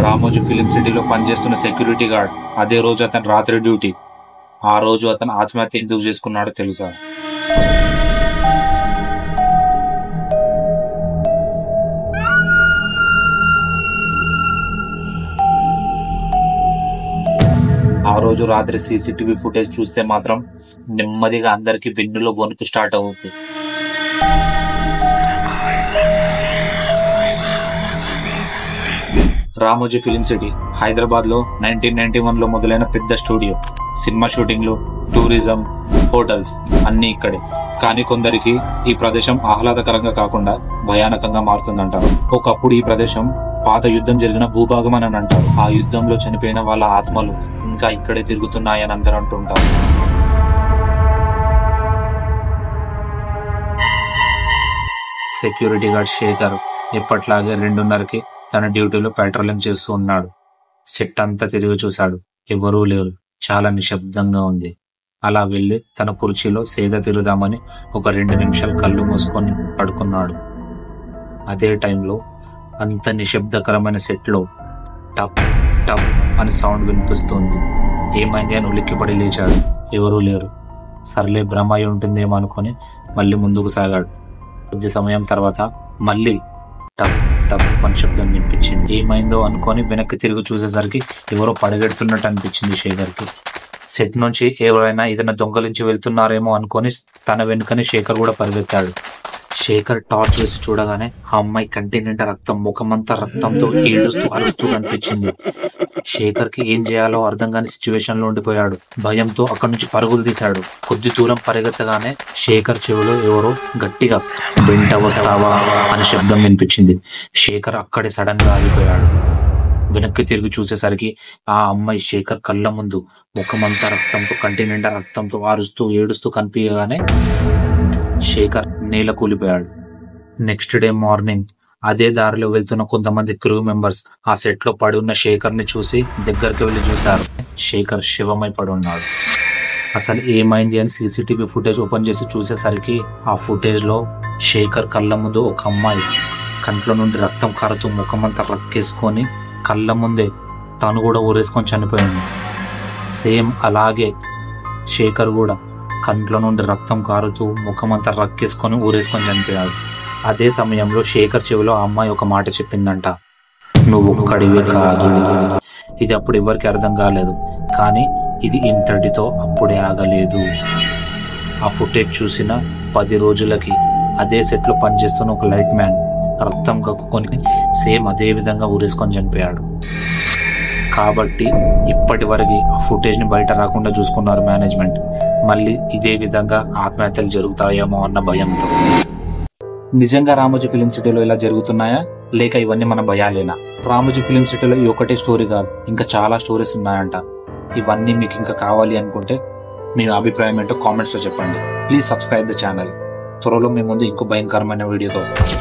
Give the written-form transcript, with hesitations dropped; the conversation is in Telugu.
రామోజీ ఫిలిం సిటీలో పనిచేస్తున్న సెక్యూరిటీ గార్డ్ అదే రోజు అతను రాత్రి డ్యూటీ. ఆ రోజు అతను ఆత్మహత్య ఎందుకు చేసుకున్నాడో తెలుసా? ఆ రోజు రాత్రి సీసీటీవీ ఫుటేజ్ చూస్తే మాత్రం నెమ్మదిగా అందరికి వెన్నులో వణుకు స్టార్ట్ అవుతుంది. రామోజీ ఫిలిం సిటీ హైదరాబాద్ లో 1991 లో మొదలైన పెద్ద స్టూడియో. సినిమా షూటింగ్లు, టూరిజం, హోటల్స్ అన్ని ఇక్కడే. కానీ కొందరికి ఈ ప్రదేశం ఆహ్లాదకరంగా కాకుండా భయానకంగా మారుతుందంటారు. ఒకప్పుడు ఈ ప్రదేశం పాత యుద్ధం జరిగిన భూభాగం అని అంటారు. ఆ యుద్ధంలో చనిపోయిన వాళ్ళ ఆత్మలు ఇంకా ఇక్కడే తిరుగుతున్నాయని అందరూ అంటుంటారు. సెక్యూరిటీ గార్డ్ శేఖర్ ఎప్పట్లాగే 2:30కి తన డ్యూటీలో పెట్రోలింగ్ చేస్తూ ఉన్నాడు. సెట్ అంతా తిరిగి చూశాడు. ఎవరూ లేరు. చాలా నిశ్శబ్దంగా ఉంది. అలా వెళ్లి తన కుర్చీలో సేద తిరుగుదామని ఒక 2 నిమిషాలు కళ్ళు మూసుకొని పడుకున్నాడు. అదే టైంలో అంత నిశ్శబ్దకరమైన సెట్లో టప్ టప్ అని సౌండ్ వినిపిస్తుంది. ఏమైంది అని ఉలిక్కిపడి లేచాడు. ఎవరూ లేరు. సర్లే భ్రమ అయి ఉంటుందేమో అనుకొని మళ్ళీ ముందుకు సాగాడు. కొద్ది సమయం తర్వాత మళ్ళీ టప్ టప్ అని శబ్దం వినిపించింది. ఏమైందో అనుకొని వెనక్కి తిరిగి చూసేసరికి ఎవరో పడగెడుతున్నట్టు అనిపించింది శేఖర్కి. సెట్ నుంచి ఎవరైనా ఏదైనా దొంగలించి వెళ్తున్నారేమో అనుకొని తన వెనుకనే శేఖర్ కూడా పరిగెత్తాడు. శేఖర్ టార్చ్ వేసి చూడగానే ఆ అమ్మాయి కంటి నిండా రక్తం, ముఖమంతా రక్తంతో ఏడుస్తూ అరుస్తూ కనిపించింది. శేఖర్ కి ఏం చేయాలో అర్థం కాని సిచ్యువేషన్ లో ఉండిపోయాడు. భయంతో అక్కడి నుంచి పరుగులు తీశాడు. కొద్ది దూరం పరిగెత్తగానే శేఖర్ చెవిలో ఎవరో గట్టిగా వెంట వస్తావా అనే శబ్దం వినిపించింది. శేఖర్ అక్కడే సడన్ గా ఆగిపోయాడు. వెనక్కి తిరిగి చూసేసరికి ఆ అమ్మాయి శేఖర్ కళ్ళ ముందు ముఖమంతా రక్తంతో, కంటి నిండా రక్తంతో అరుస్తూ ఏడుస్తూ కనిపించగానే శేఖర్ నేల కూలిపోయాడు. నెక్స్ట్ డే మార్నింగ్ అదే దారిలో వెళ్తున్న కొంతమంది క్రూ మెంబర్స్ ఆ సెట్ లో పడి ఉన్న శేఖర్ ని చూసి దగ్గరికి వెళ్లి చూశారు. శేఖర్ శివమై పడి ఉన్నాడు. అసలు ఏమైంది అని సీసీటీవీ ఫుటేజ్ ఓపెన్ చేసి చూసేసరికి ఆ ఫుటేజ్ లో శేఖర్ కళ్ళ ముందు ఒక అమ్మాయి కంట్లో నుండి రక్తం కారుతూ ముఖమంతా రక్కేసుకొని కళ్ళ ముందే తను కూడా ఊరేసుకొని చనిపోయింది. సేమ్ అలాగే శేఖర్ కూడా కంట్లో నుండి రక్తం కారుతూ ముఖమంతా రక్కేసుకొని ఊరేసుకొని చనిపోయాడు. అదే సమయంలో శేఖర్ చెవిలో ఆ అమ్మాయి ఒక మాట చెప్పిందంట, నువ్వు ఒక్కడివే కాదు. ఇది అప్పుడు ఎవరికి అర్థం కాలేదు. కానీ ఇది ఇంతటితో అప్పుడే ఆగలేదు. ఆ ఫుటేజ్ చూసిన 10 రోజులకి అదే సెట్ లో పనిచేస్తున్న ఒక లైట్ మ్యాన్ రక్తం కక్కుకొని సేమ్ అదే విధంగా ఊరేసుకొని చనిపోయాడు. కాబట్టి ఇప్పటి వరకు ఆ ఫుటేజ్ ని బయట రాకుండా చూసుకున్నారు మేనేజ్మెంట్. మళ్ళీ ఇదే విధంగా ఆత్మహత్యలు జరుగుతాయేమో అన్న భయంతో. నిజంగా రామోజీ ఫిలిం సిటీలో ఇలా జరుగుతున్నాయా, లేక ఇవన్నీ మన భయాలేనా? రామోజీ ఫిలిం సిటీలో ఈ ఒకటే స్టోరీ కాదు, ఇంకా చాలా స్టోరీస్ ఉన్నాయంట. ఇవన్నీ మీకు ఇంకా కావాలి అనుకుంటే మీ అభిప్రాయం ఏంటో కామెంట్స్ లో చెప్పండి. Please subscribe the channel. త్వరలో మీ ముందు ఇంకో భయంకరమైన వీడియోతో వస్తాను.